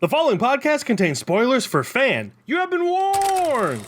The following podcast contains spoilers for fan. You have been warned!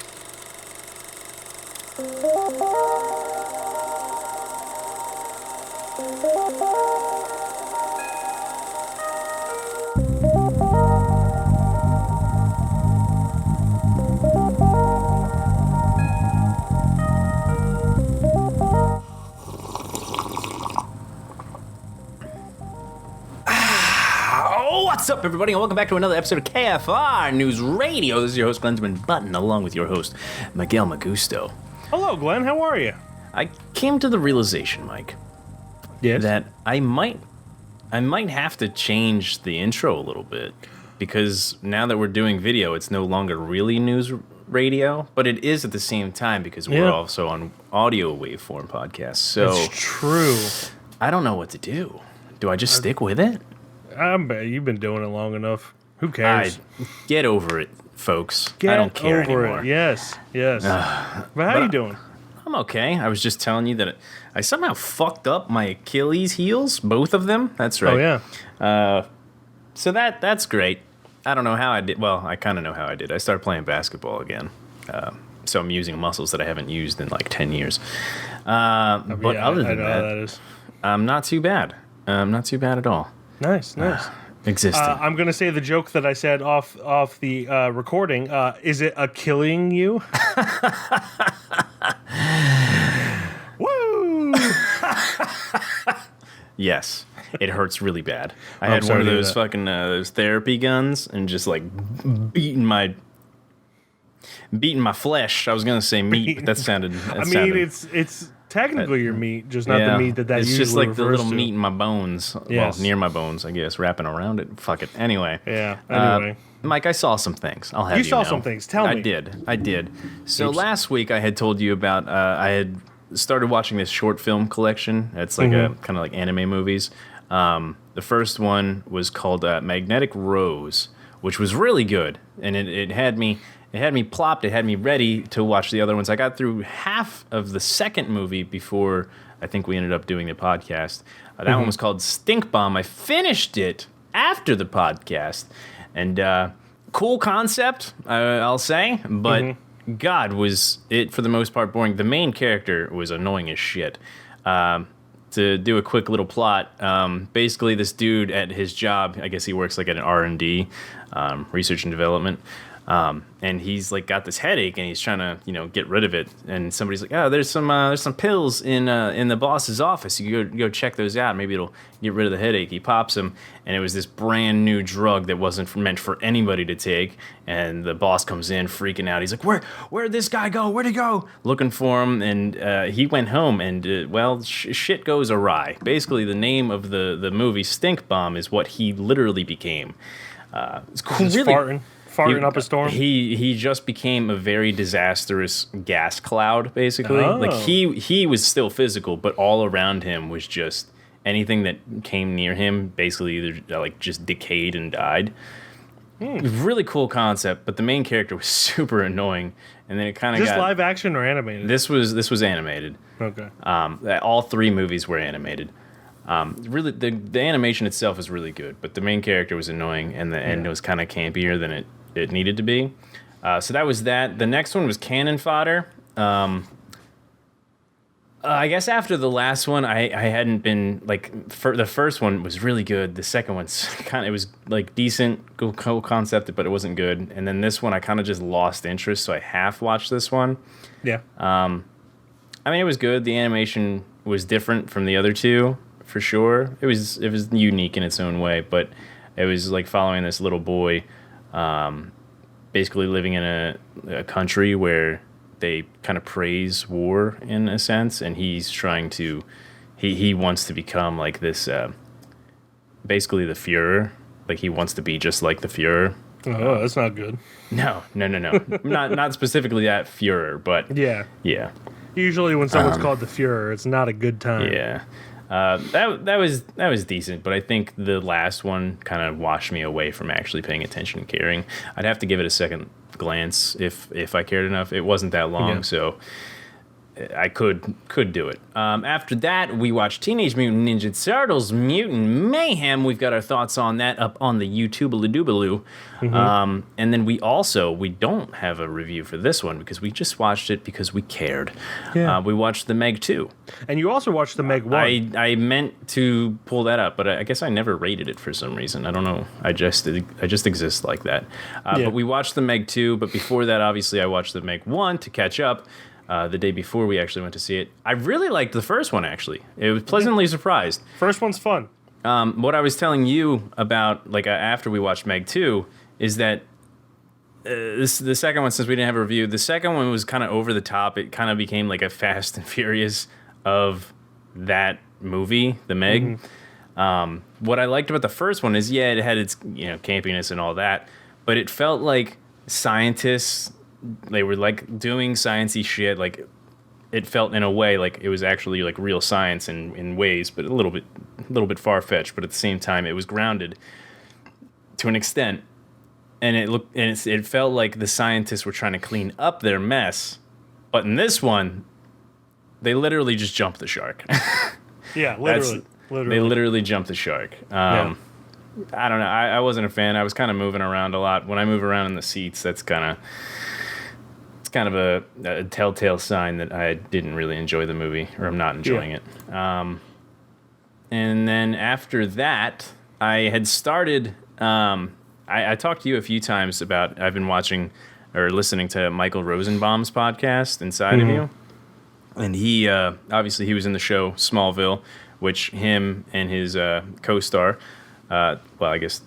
What's up, everybody, and welcome back to another episode of KFR News Radio. This is your host, Glen Button, along with your host, Miguel Magusto. Hello, Glenn. How are you? I came to the realization, Mike, that I might have to change the intro a little bit, because now that we're doing video, it's no longer really news radio, but it is at the same time because we're also on audio waveform podcasts. So it's true. I don't know what to do. Do I just stick with it? I bet you've been doing it long enough. Who cares? Get over it, folks. I don't care anymore. It. Yes. But how are you doing? I'm okay. I was just telling you that I somehow fucked up my Achilles heels, both of them. That's right. Oh, yeah. So that's great. I don't know how I did. Well, I kind of know how I did. I started playing basketball again. So I'm using muscles that I haven't used in like 10 years. But other than that is. I'm not too bad. Not too bad at all. Nice. Existing. I'm going to say the joke that I said off the recording. Is it a killing you? Woo! Yes. It hurts really bad. I had one of those fucking those therapy guns and just like beating my flesh. I was going to say meat, but that sounded... It's technically your meat, just not the meat that it's usually just like the little to. meat in my bones. Yes. Well, near my bones, I guess, wrapping around it. Fuck it. Anyway. Yeah, anyway. Mike, I saw some things. I'll have you saw know. some things. Tell me. I did. So last week I had told you about, I had started watching this short film collection. It's like a kind of like anime movies. The first one was called Magnetic Rose, which was really good. And it had me plopped. It had me ready to watch the other ones. I got through half of the second movie before I think we ended up doing the podcast. That one was called Stink Bomb. I finished it after the podcast. And cool concept, I'll say. But God, was it for the most part boring. The main character was annoying as shit. To do a quick little plot, basically this dude at his job, I guess he works like at an R&D, research and development. And he's like got this headache and he's trying to, get rid of it. And somebody's like, oh, there's some pills in the boss's office. You go check those out. Maybe it'll get rid of the headache. He pops them, and it was this brand new drug that wasn't meant for anybody to take. And the boss comes in freaking out. He's like, where'd this guy go? Where'd he go? Looking for him. And he went home and, shit goes awry. Basically, the name of the movie Stink Bomb is what he literally became. It's cool. Really, farting up a storm. He just became a very disastrous gas cloud, basically. Oh. Like he was still physical, but all around him was just anything that came near him basically either like just decayed and died. Really cool concept, but the main character was super annoying, and then it kind of got... Is this live action or animated? This was animated. Okay. All three movies were animated. Really, the animation itself is really good, but the main character was annoying, and the end was kind of campier than it needed to be. So that was that. The next one was Cannon Fodder. I guess after the last one, I hadn't been, the first one was really good. The second one's it was, decent, cool concept, but it wasn't good. And then this one, I kind of just lost interest, so I half watched this one. Yeah. It was good. The animation was different from the other two, for sure. It was unique in its own way, but it was like following this little boy, basically living in a country where they kind of praise war in a sense, and he's trying to, he wants to become like this, basically the Fuhrer. Like he wants to be just like the Fuhrer. Oh, that's not good. No. not specifically that Fuhrer, but yeah. Usually when someone's called the Fuhrer, it's not a good time. Yeah. That was decent, but I think the last one kind of washed me away from actually paying attention and caring. I'd have to give it a second glance if I cared enough. It wasn't that long, so I could do it. After that, we watched Teenage Mutant Ninja Turtles Mutant Mayhem. We've got our thoughts on that up on the YouTube-a-doo-baloo. And then we don't have a review for this one because we just watched it because we cared. Yeah. We watched The Meg 2. And you also watched The Meg 1. I meant to pull that up, but I guess I never rated it for some reason. I don't know. I just exist like that. But we watched The Meg 2, but before that, obviously, I watched The Meg 1 to catch up. The day before we actually went to see it. I really liked the first one, actually. It was pleasantly surprised. First one's fun. What I was telling you about, like, after we watched Meg 2, is that the second one, since we didn't have a review, the second one was kind of over the top. It kind of became like a Fast and Furious of that movie, The Meg. What I liked about the first one is, it had its campiness and all that, but it felt like scientists... They were like doing sciencey shit. Like it felt in a way like it was actually like real science in ways, but a little bit far fetched. But at the same time, it was grounded to an extent, and it felt like the scientists were trying to clean up their mess. But in this one, they literally just jumped the shark. Yeah, literally. They literally jumped the shark. I don't know. I wasn't a fan. I was kind of moving around a lot. When I move around in the seats, that's kind of a telltale sign that I didn't really enjoy the movie, or I'm not enjoying it. And then after that, I had started... I talked to you a few times about... I've been watching or listening to Michael Rosenbaum's podcast, Inside of You. And he, obviously, he was in the show Smallville, which him and his co-star... well, I guess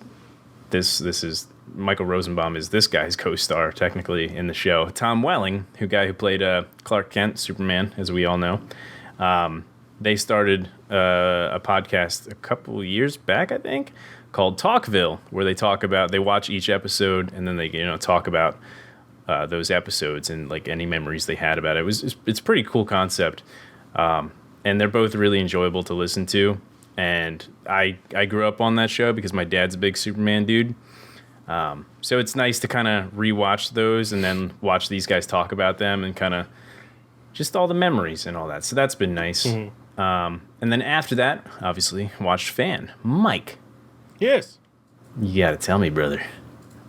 this is... Michael Rosenbaum is this guy's co-star, technically, in the show. Tom Welling, who played Clark Kent, Superman, as we all know. They started a podcast a couple years back, I think, called Talkville, where they watch each episode and then they talk about those episodes and like any memories they had about it. It's a pretty cool concept, and they're both really enjoyable to listen to. And I grew up on that show because my dad's a big Superman dude. So it's nice to kind of rewatch those and then watch these guys talk about them and kind of just all the memories and all that. So that's been nice. And then after that, obviously, watched Fan. Mike. Yes. You got to tell me, brother.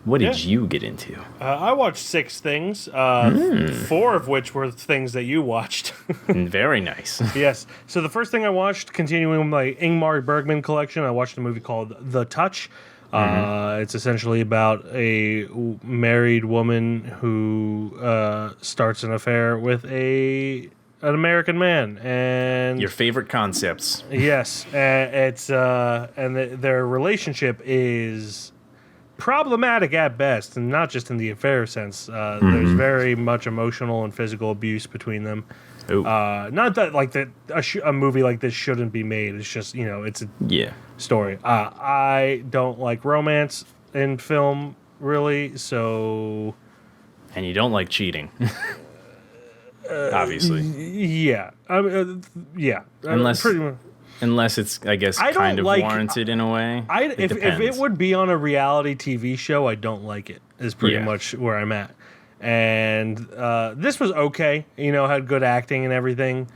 What did you get into? I watched 6 things, 4 of which were things that you watched. Very nice. Yes. So the first thing I watched, continuing my Ingmar Bergman collection, I watched a movie called The Touch. It's essentially about a married woman who starts an affair with an American man, and your favorite concepts. Yes, their relationship is problematic at best, and not just in the affair sense. There's very much emotional and physical abuse between them. Not that like that a movie like this shouldn't be made. It's just it's a story. I don't like romance in film really, so. And you don't like cheating, obviously. Yeah, yeah. Unless it's, I guess, kind of warranted in a way. If it would be on a reality TV show, I don't like it. Is pretty much where I'm at. And this was okay. Had good acting and everything.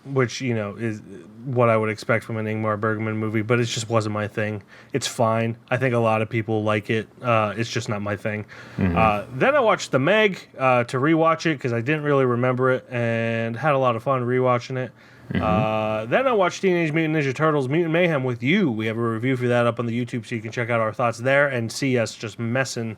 Which is what I would expect from an Ingmar Bergman movie, but it just wasn't my thing. It's fine. I think a lot of people like it. It's just not my thing. Then I watched The Meg to rewatch it because I didn't really remember it and had a lot of fun rewatching it. Then I watched Teenage Mutant Ninja Turtles Mutant Mayhem with you. We have a review for that up on the YouTube, so you can check out our thoughts there and see us just trying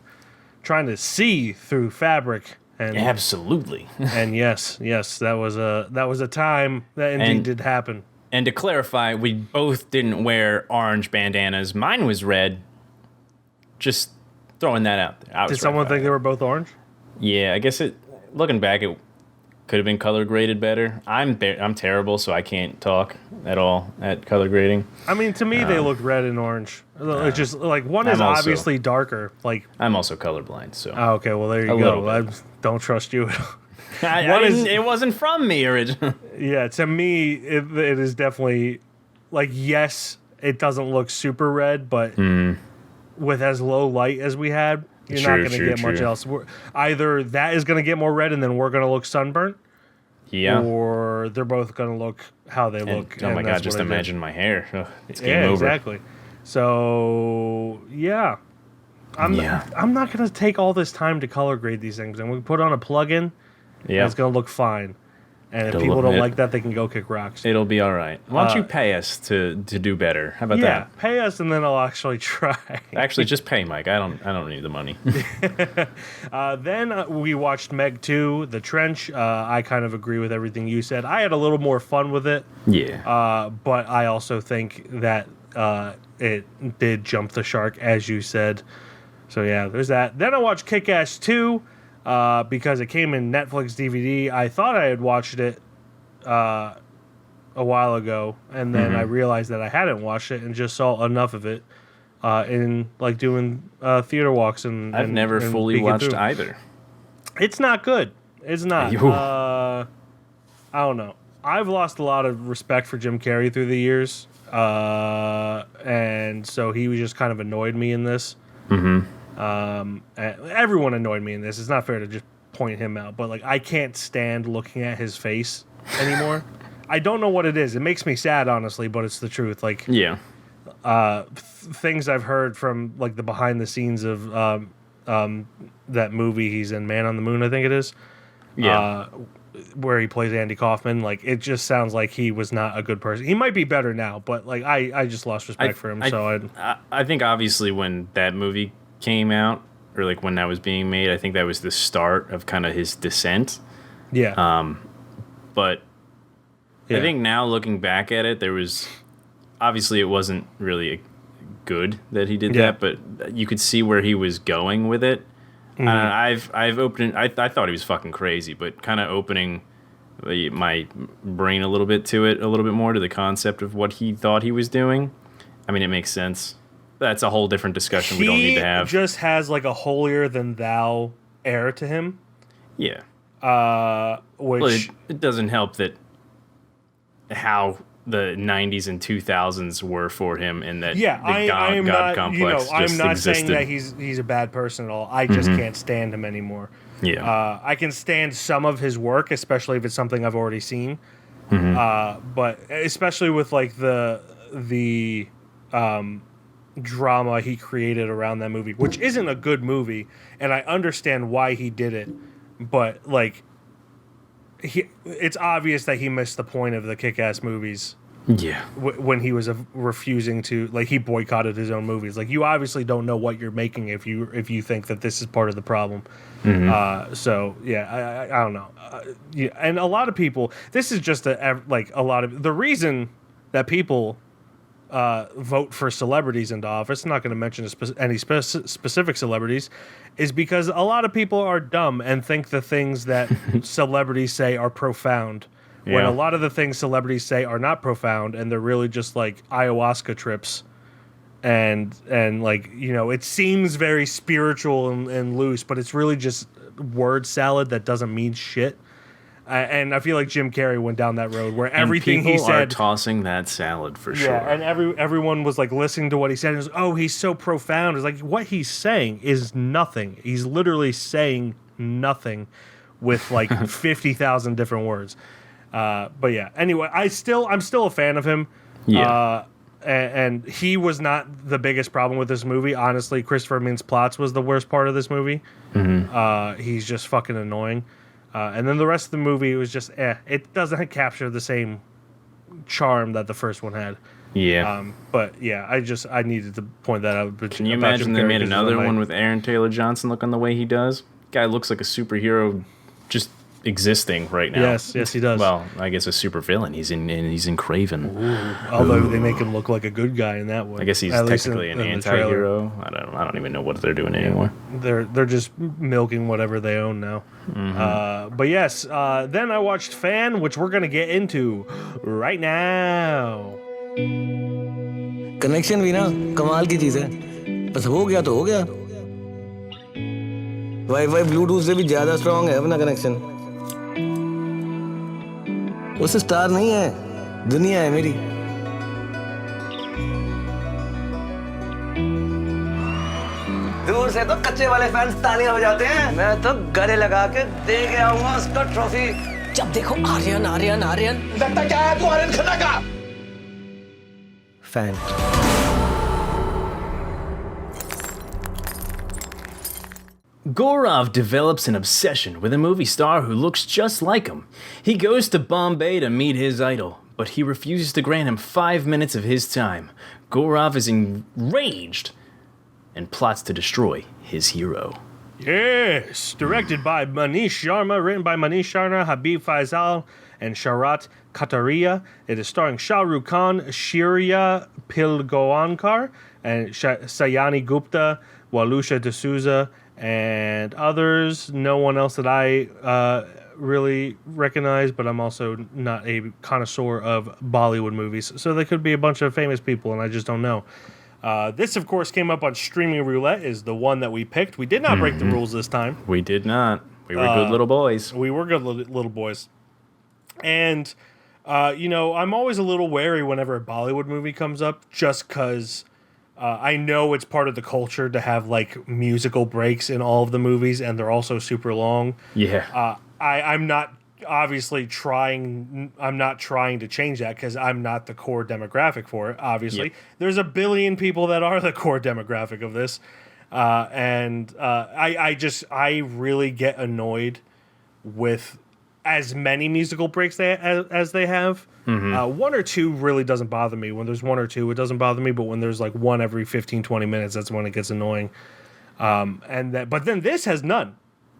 to see through fabric. And absolutely. And yes, that was a time that indeed did happen. And to clarify, we both didn't wear orange bandanas. Mine was red. Just throwing that out there. Did someone think they were both orange? Yeah, I guess looking back, it could have been color graded better. I'm terrible, so I can't talk at all at color grading. I mean, to me, they look red and orange. It's just like one is obviously darker. Like I'm also colorblind, so. Oh, okay, well there you go. I don't trust you. It wasn't from me originally. Yeah, to me, it is definitely like yes, it doesn't look super red, but with as low light as we had, You're not going to get much else. Either that is going to get more red and then we're going to look sunburnt. Yeah. Or they're both going to look how they look. Oh my God, just imagine my hair. Oh, it's game over. Exactly. So, yeah. I'm not going to take all this time to color grade these things. And we put on a plug-in, and it's going to look fine. And if people don't like that, they can go kick rocks. It'll be all right. Why don't you pay us to do better? How about that? Yeah, pay us, and then I'll actually try. Actually, just pay Mike. I don't need the money. Then we watched Meg 2, The Trench. I kind of agree with everything you said. I had a little more fun with it. Yeah. But I also think that it did jump the shark, as you said. So yeah, there's that. Then I watched Kick-Ass 2. Because it came in Netflix DVD. I thought I had watched it a while ago, and then I realized that I hadn't watched it and just saw enough of it in like doing theater walks. I've never fully watched either. It's not good. It's not. I don't know. I've lost a lot of respect for Jim Carrey through the years, and so he was just kind of annoyed me in this. Everyone annoyed me in this. It's not fair to just point him out, but like I can't stand looking at his face anymore. I don't know what it is. It makes me sad, honestly, but it's the truth. Like, things I've heard from like the behind the scenes of that movie he's in, Man on the Moon, I think it is. Yeah. Where he plays Andy Kaufman. Like, it just sounds like he was not a good person. He might be better now, but like I just lost respect for him. I think obviously when that movie came out, or like when that was being made, I think that was the start of kind of his descent. Yeah. But I think now looking back at it, there was obviously it wasn't really good that he did that, but you could see where he was going with it. I've opened. I thought he was fucking crazy, but kind of opening my brain a little bit to it, a little bit more to the concept of what he thought he was doing. I mean, it makes sense. That's a whole different discussion we don't need to have. He just has like a holier than thou air to him. Yeah. Which well, it doesn't help that how the 90s and 2000s were for him, and that the God complex just I'm not existed. saying that he's a bad person at all. I just can't stand him anymore. Yeah. I can stand some of his work, especially if it's something I've already seen. But especially with like the drama he created around that movie, which isn't a good movie, and I understand why he did it, but like it's obvious that he missed the point of the Kick-Ass movies. Yeah. When he was refusing to, like, he boycotted his own movies. Like, you obviously don't know what you're making if you think that this is part of the problem. So yeah, I don't know. And a lot of people, this is just a lot of the reason that people vote for celebrities into office, I'm not going to mention any specific celebrities, is because a lot of people are dumb and think the things that celebrities say are profound, when a lot of the things celebrities say are not profound, and they're really just like ayahuasca trips, and like, you know, it seems very spiritual and loose, but it's really just word salad that doesn't mean shit. And I feel like Jim Carrey went down that road where everything he said, are tossing that salad for sure. Yeah, and everyone was like listening to what he said and was, oh, he's so profound. It's like, what he's saying is nothing. He's literally saying nothing with like 50,000 different words. But yeah, anyway, I'm still a fan of him. Yeah. And he was not the biggest problem with this movie. Honestly, Christopher Mintz-Plasse was the worst part of this movie. He's just fucking annoying. And then the rest of the movie was just, it doesn't capture the same charm that the first one had. Yeah. But yeah, I needed to point that out. Can you imagine they made another one with Aaron Taylor Johnson looking the way he does? Guy looks like a superhero just existing right now. Yes, he does. Well, I guess a super villain. He's in Craven. Ooh. Although they make him look like a good guy in that one. I guess he's technically an anti-hero. I don't even know what they're doing anymore. They're just milking whatever they own now. But yes, then I watched Fan, which we're gonna get into right now. Connection भी ना कमाल की चीज है, बस हो गया तो हो गया. वाईफाई ब्लूटूथ से भी ज्यादा स्ट्रांग है अपना कनेक्शन. उस स्टार नहीं है, दुनिया है मेरी. दूर से तो कच्चे वाले फैंस तालियां बजाते हैं। मैं तो गले लगा के दे के आऊंगा उसको ट्रॉफी। जब देखो आर्यन आर्यन आर्यन। लगता क्या है तू आर्यन खन्ना का fan. Gaurav develops an obsession with a movie star who looks just like him. He goes to Bombay to meet his idol, but he refuses to grant him 5 minutes of his time. Gaurav is enraged and plots to destroy his hero. Yes, directed by Manish Sharma, written by Manish Sharma, Habib Faisal, and Sharat Kataria. It is starring Shah Rukh Khan, Shirya Pilgoankar, and Sayani Gupta, Walusha D'Souza, and others. No one else that I really recognize, but I'm also not a connoisseur of Bollywood movies. So there could be a bunch of famous people, and I just don't know. This, of course, came up on Streaming Roulette, is the one that we picked. We did not break the rules this time. We did not. We were good little boys. We were good little boys. And, I'm always a little wary whenever a Bollywood movie comes up, just because I know it's part of the culture to have, like, musical breaks in all of the movies, and they're also super long. Yeah. I'm not obviously I'm not trying to change that because I'm not the core demographic for it, obviously. Yep. There's a billion people that are the core demographic of this. I really get annoyed with as many musical breaks as they have. Mm-hmm. One or two really doesn't bother me. When there's one or two, it doesn't bother me. But when there's like one every 15, 20 minutes, that's when it gets annoying. But then this has none.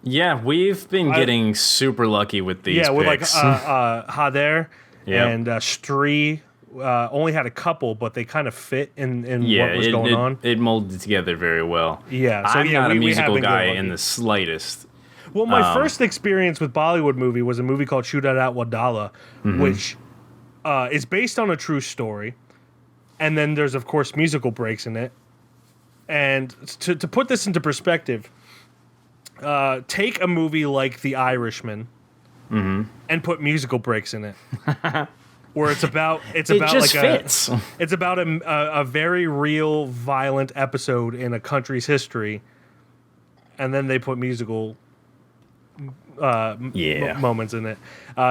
Yeah, we've been getting super lucky with these picks. With like Hader and Stree only had a couple, but they kind of fit in what was going on. It molded together very well. Yeah, so I'm not a musical guy in the slightest. Well, my first experience with Bollywood movie was a movie called Chudarat Wadala, which is based on a true story. And then there's, of course, musical breaks in it. And to put this into perspective, take a movie like The Irishman and put musical breaks in it. Where it's about it just fits. It's about a very real violent episode in a country's history, and then they put musical moments in it.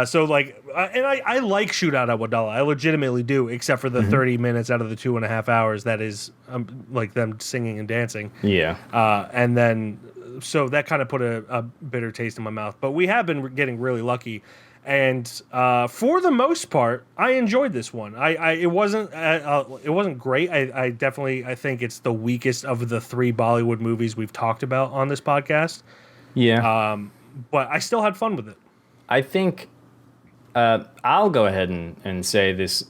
So like, and I like Shootout at Wadala. I legitimately do, except for the 30 minutes out of the 2.5 hours that is like them singing and dancing. Yeah. And then so that kind of put a bitter taste in my mouth. But we have been getting really lucky. And for the most part, I enjoyed this one. It wasn't great. I think it's the weakest of the 3 Bollywood movies we've talked about on this podcast. Yeah. But I still had fun with it. I think I'll go ahead and say this.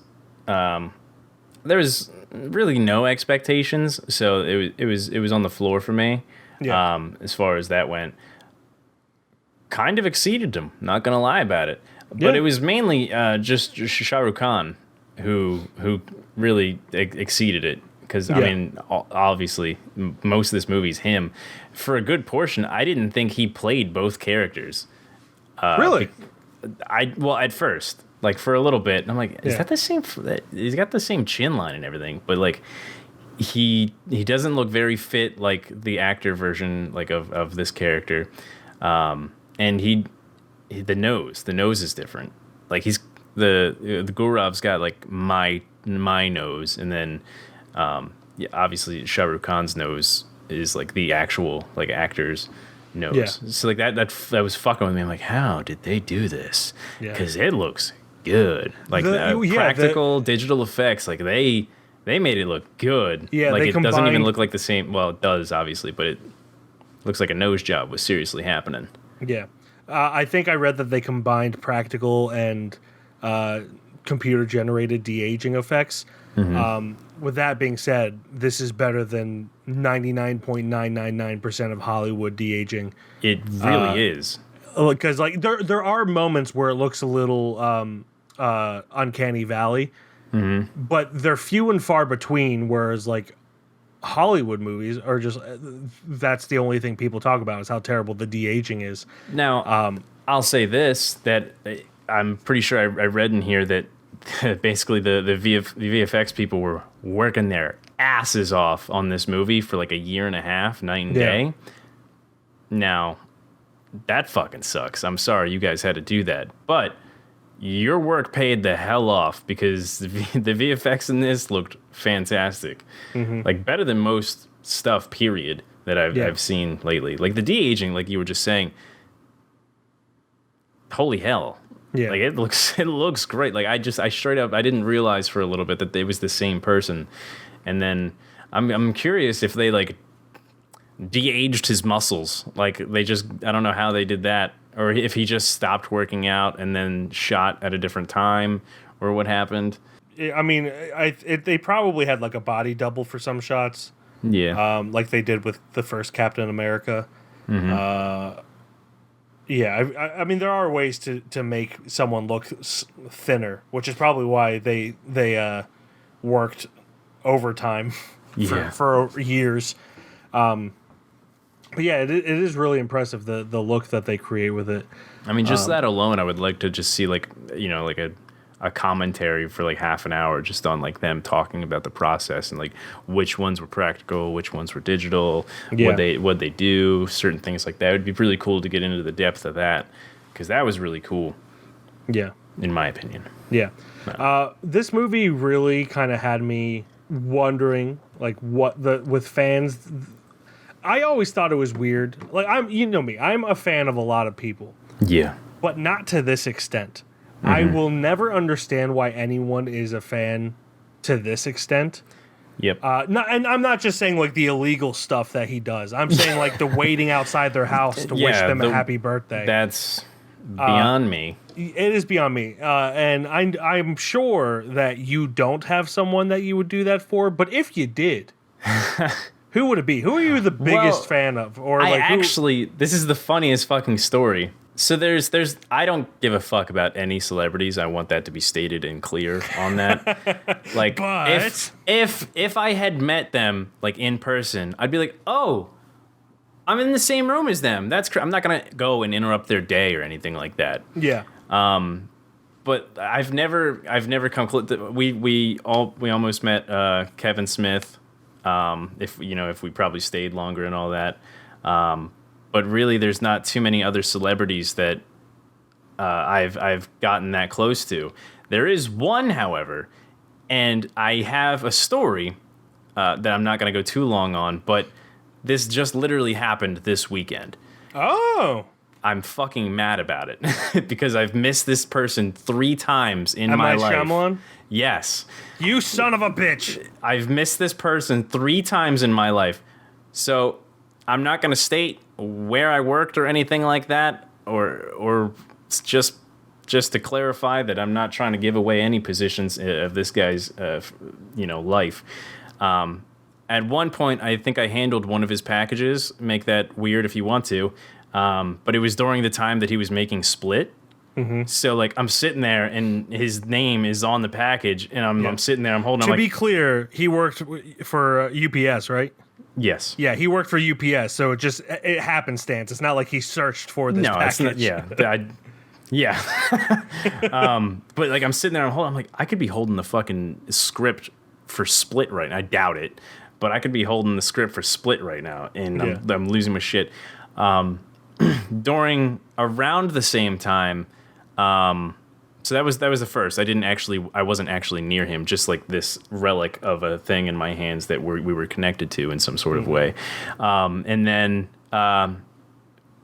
There's really no expectations, so it was on the floor for me. Yeah. As far as that went. Kind of exceeded him, not gonna lie about it. But it was mainly just Shah Rukh Khan who really exceeded it. Because, I mean, obviously, most of this movie's him. For a good portion, I didn't think he played both characters. Really? At first. Like, for a little bit. I'm like, is that the same? He's got the same chin line and everything. But, like, he doesn't look very fit like the actor version like of this character. And the nose is different. Like he's the Gaurav's got like my nose, and then obviously Shah Rukh Khan's nose is like the actual like actor's nose. Yeah. So like that was fucking with me. I'm like, how did they do this? Because it looks good. Like practical digital effects. Like they made it look good. Yeah, like it doesn't even look like the same. Well, it does obviously, but it looks like a nose job was seriously happening. Yeah. I think I read that they combined practical and computer-generated de-aging effects. Mm-hmm. With that being said, this is better than 99.999% of Hollywood de-aging. It really is. Because like there are moments where it looks a little uncanny valley, but they're few and far between, whereas like Hollywood movies are just that's the only thing people talk about is how terrible the de-aging is. Now, I'll say this, that I'm pretty sure I read in here that basically the VFX people were working their asses off on this movie for like a year and a half, night and day. Now, that fucking sucks. I'm sorry you guys had to do that. But your work paid the hell off because the VFX in this looked fantastic. Like, better than most stuff, period, that I've seen lately. Like, the de-aging, like you were just saying, holy hell. Yeah. Like, it looks great. Like, I straight up, I didn't realize for a little bit that it was the same person. And then I'm curious if they, like, de-aged his muscles. Like, they just, I don't know how they did that. Or if he just stopped working out and then shot at a different time, or what happened. I mean, they probably had, like, a body double for some shots. Yeah. Like they did with the first Captain America. Yeah, I mean, there are ways to make someone look thinner, which is probably why they worked overtime for years. But yeah, it is really impressive, the look that they create with it. I mean, just that alone, I would like to just see, like, you know, like a commentary for like half an hour just on like them talking about the process and like which ones were practical, which ones were digital, what they do, certain things like that. It would be really cool to get into the depth of that, because that was really cool. Yeah, in my opinion. Yeah, this movie really kind of had me wondering, like, with fans. I always thought it was weird. Like, you know me, I'm a fan of a lot of people. Yeah, but not to this extent. I will never understand why anyone is a fan to this extent. Yep. And I'm not just saying like the illegal stuff that he does. I'm saying like the waiting outside their house to wish them a happy birthday. That's beyond me. It is beyond me. And I'm sure that you don't have someone that you would do that for. But if you did, who would it be? Who are you the biggest fan of? Or this is the funniest fucking story. So there's I don't give a fuck about any celebrities. I want that to be stated and clear on that. Like, if I had met them like in person, I'd be like, oh, I'm in the same room as them. That's I'm not gonna go and interrupt their day or anything like that. Yeah. But I've never come close. We almost met Kevin Smith. If we probably stayed longer and all that. But really, there's not too many other celebrities that I've gotten that close to. There is one, however, and I have a story that I'm not going to go too long on, but this just literally happened this weekend. Oh. I'm fucking mad about it because I've missed this person 3 times in my life. Shyamalan? Yes. You son of a bitch. I've missed this person 3 times in my life. So I'm not going to state where I worked or anything like that, or just to clarify that I'm not trying to give away any positions of this guy's life. At one point, I think I handled one of his packages. Make that weird if you want to, but it was during the time that he was making Split. So like I'm sitting there and his name is on the package, and I'm sitting there, I'm holding. To be clear, he worked for UPS, right? Yes. Yeah, he worked for UPS, so it happenstance. It's not like he searched for this package. It's not, but like I'm sitting there, I'm like, I could be holding the fucking script for Split right now. I doubt it, but I could be holding the script for Split right now, and I'm losing my shit. During around the same time, so that was the first. I wasn't actually near him, just like this relic of a thing in my hands that we were connected to in some sort of way. And then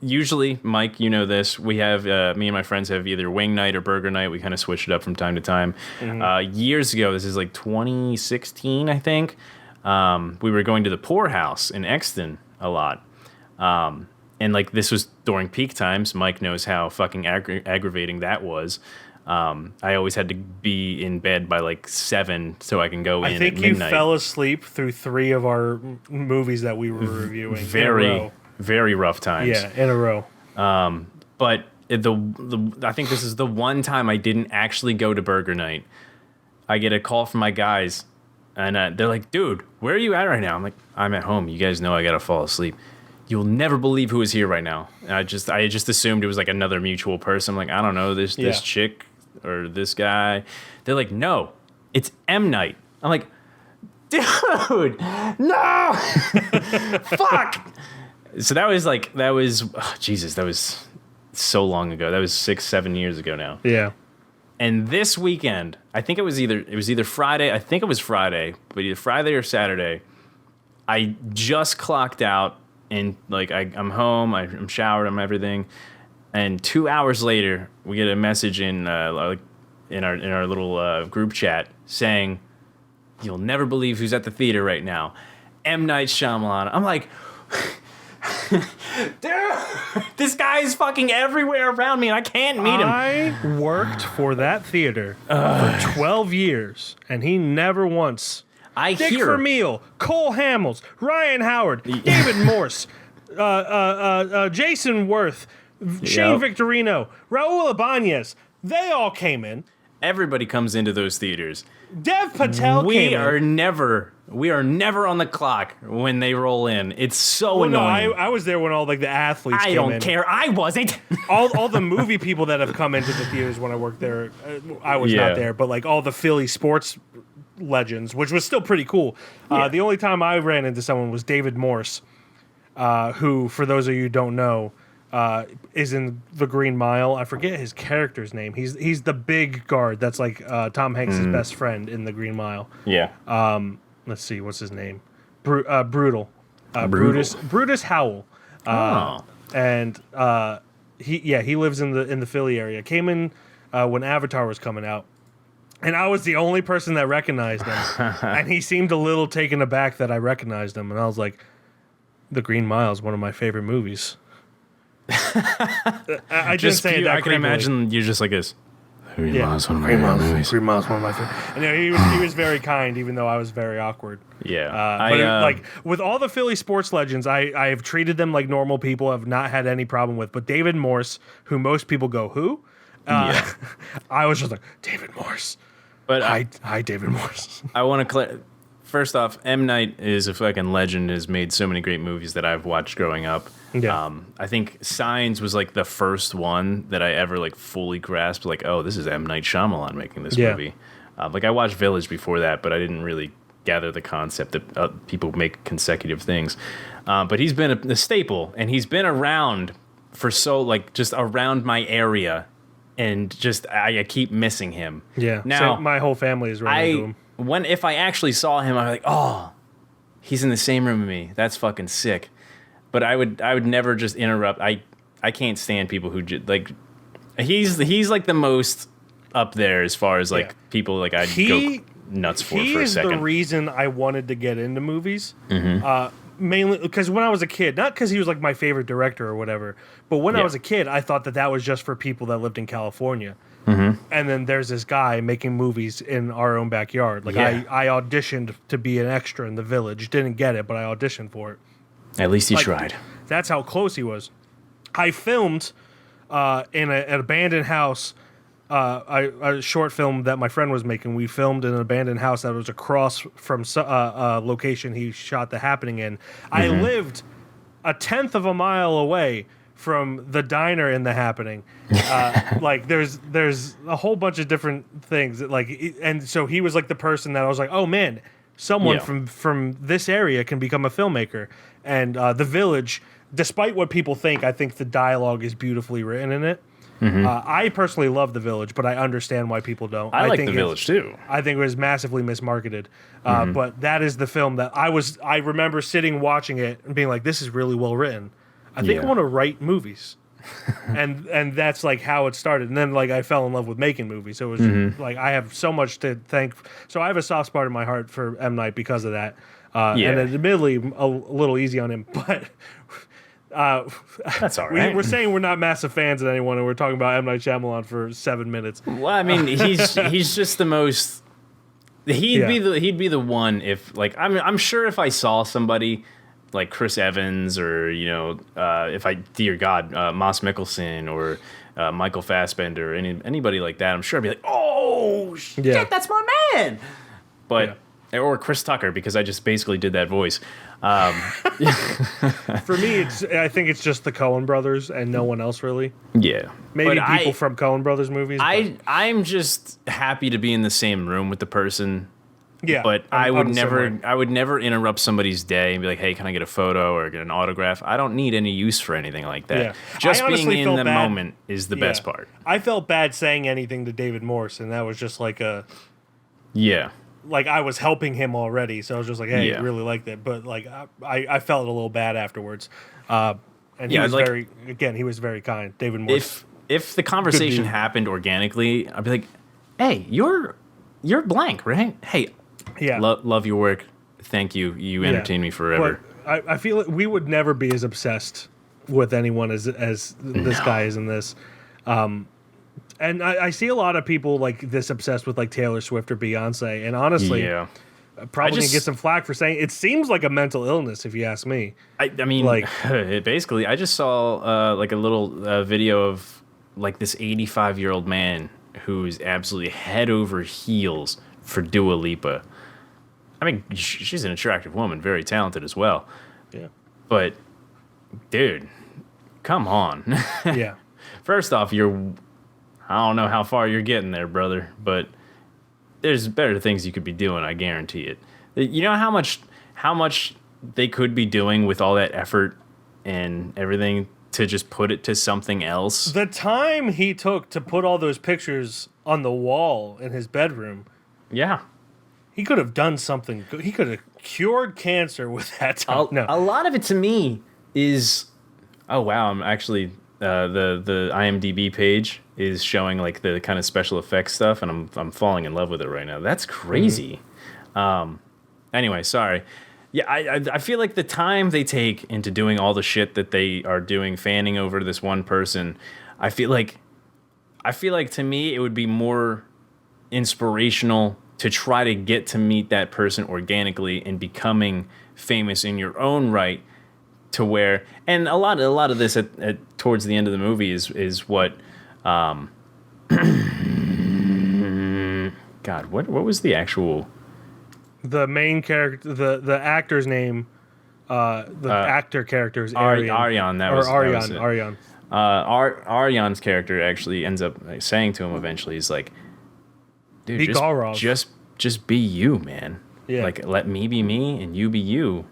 usually, Mike, you know this, we have me and my friends have either wing night or burger night. We kind of switch it up from time to time. Years ago, this is like 2016, I think. We were going to the Poorhouse in Exton a lot. And like this was during peak times. Mike knows how fucking aggravating that was. I always had to be in bed by like 7 so I can go in at midnight. I think you fell asleep through 3 of our movies that we were reviewing. Very rough times. Yeah, in a row. But I think this is the one time I didn't actually go to burger night. I get a call from my guys, and they're like, dude, where are you at right now? I'm like, I'm at home. You guys know I gotta fall asleep. You'll never believe who is here right now. And I just assumed it was like another mutual person. I'm like, I don't know, this chick or this guy. They're like, no, it's M Night. I'm like, Dude, no! Fuck! So that was so long ago. That was 6-7 years ago now. Yeah. And this weekend, I think it was either Friday. I think it was Friday, but either Friday or Saturday. I just clocked out, and like I'm home. I'm showered. I'm everything. And 2 hours later, we get a message in our little group chat saying, "You'll never believe who's at the theater right now, M. Night Shyamalan." I'm like, dude, this guy is fucking everywhere around me, and I can't meet him. I worked for that theater for 12 years, and he never once. Dick Vermeil, Cole Hamels, Ryan Howard, David Morse, Jason Worth, Shane Victorino, Raul Ibanez. They all came in. Everybody comes into those theaters. Dev Patel came in. We are never on the clock when they roll in. It's so annoying. No, I was there when all like the athletes came in. I don't care. I wasn't. all the movie people that have come into the theaters when I worked there, I was not there, but like all the Philly sports legends, which was still pretty cool. The only time I ran into someone was David Morse, who, for those of you who don't know, is in The Green Mile. I forget his character's name. He's the big guard that's like Tom Hanks' best friend in The Green Mile. Yeah. Let's see, what's his name? Brutal. Brutus Howell. And he lives in the Philly area. Came in when Avatar was coming out. And I was the only person that recognized him. And he seemed a little taken aback that I recognized him. And I was like, The Green Mile is one of my favorite movies. I didn't say that. I can imagine you just like this. Green Mile's one of my favorite movies. Green Mile's one of my favorite. And he was very kind, even though I was very awkward. Yeah. Like with all the Philly sports legends, I have treated them like normal people. I've not had any problem with. But David Morse, who most people go, who? I was just like, David Morse. But hi, David Morse. I want to first off, M. Night is a fucking legend. Has made so many great movies that I've watched growing up. Yeah. I think Signs was like the first one that I ever like fully grasped. Like, oh, this is M. Night Shyamalan making this movie. Like I watched Village before that, but I didn't really gather the concept that people make consecutive things. But he's been a staple, and he's been around for just around my area. And just I keep missing him. Yeah. Now so my whole family is running into him. If I actually saw him, I'd be like, oh, he's in the same room with me. That's fucking sick. But I would never just interrupt. I can't stand people who like. He's like the most up there as far as like people like I'd go nuts for a second. He is the reason I wanted to get into movies. Mainly because when I was a kid, not because he was like my favorite director or whatever, but when I was a kid, I thought that was just for people that lived in California. And then there's this guy making movies in our own backyard. Like I auditioned to be an extra in The Village. Didn't get it, but I auditioned for it. At least he tried. That's how close he was. I filmed in an abandoned house. A short film that my friend was making. We filmed in an abandoned house that was across from a location he shot The Happening in. I lived a 1/10 of a mile away from the diner in The Happening. Like there's a whole bunch of different things that, like, and so he was like the person that I was like, oh man, someone from this area can become a filmmaker. And The Village, despite what people think, I think the dialogue is beautifully written in it. I personally love The Village, but I understand why people don't. I like The Village too. I think it was massively mismarketed. But that is the film that I remember sitting watching it and being like, this is really well written. I think I want to write movies. and that's like how it started. And then like I fell in love with making movies. So it was like I have so much to thank. So I have a soft spot in my heart for M. Night because of that. And admittedly a little easy on him, but that's all right. We're saying we're not massive fans of anyone, and we're talking about M. Night Shyamalan for 7 minutes. Well, I mean, he's just the most. He'd be the one if like I'm sure if I saw somebody like Chris Evans or if I dear God Mats Mikkelsen or Michael Fassbender or anybody like that, I'm sure I'd be like, oh shit, that's my man. But. Or Chris Tucker, because I just basically did that voice. For me, I think it's just the Coen brothers and no one else really. Yeah. Maybe people from Coen brothers movies. I'm just happy to be in the same room with the person Yeah, But I would I'm the same never, way. I would never interrupt somebody's day and be like, "Hey, can I get a photo or get an autograph?" I don't need any use for anything like that. Yeah. Just I being honestly in felt the bad- moment is the best part. I felt bad saying anything to David Morse, and that was just like Yeah. like I was helping him already, so I was just like, "Hey, Yeah. I really liked it," but like I felt a little bad afterwards. And he Yeah, was like- he was very kind. David Morse. If the conversation dude. happened organically, I'd be like, "Hey, you're blank, right? Hey, Yeah. love your work. Thank you. You entertain me forever." But I feel like we would never be as obsessed with anyone as this guy is in this. And I see a lot of people like this obsessed with like Taylor Swift or Beyonce, and honestly, Yeah. probably gonna just- get some flack for saying it seems like a mental illness if you ask me. I mean, Like- basically, I just saw like a little video of like this 85-year-old man who's absolutely head over heels for Dua Lipa. I mean, she's an attractive woman, very talented as well. Yeah, But, dude, come on. yeah, First off, I don't know how far you're getting there, brother, but there's better things you could be doing, I guarantee it. You know how much they could be doing with all that effort and everything to just put it to something else? the time he took to put all those pictures on the wall in his bedroom, Yeah. he could have done something good. He could have cured cancer with that time. A lot of it to me is, oh wow, I'm actually the IMDb page is showing like the kind of special effects stuff, and I'm falling in love with it right now. That's crazy. Anyway, sorry. Yeah, I feel like the time they take into doing all the shit that they are doing, fanning over this one person, I feel like to me it would be more inspirational to try to get to meet that person organically and becoming famous in your own right, to where, and a lot of this at towards the end of the movie is what God, what was the actual The main character, the actor's name, the actor character is Aryan. Aryan, that or was Aryan. it. Aryan. Aryan's character actually ends up saying to him eventually, he's like, dude, Be Gaurav. just be you, man. Yeah. Like, let me be me and you be you.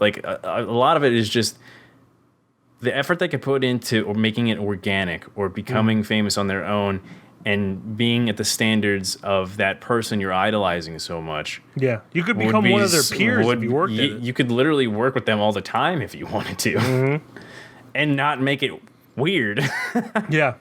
Like, a lot of it is just the effort they could put into or making it organic or becoming famous on their own and being at the standards of that person you're idolizing so much. Yeah, you could would become be one of their s- peers would- if you worked at it. You could literally work with them all the time if you wanted to, and not make it weird. Yeah,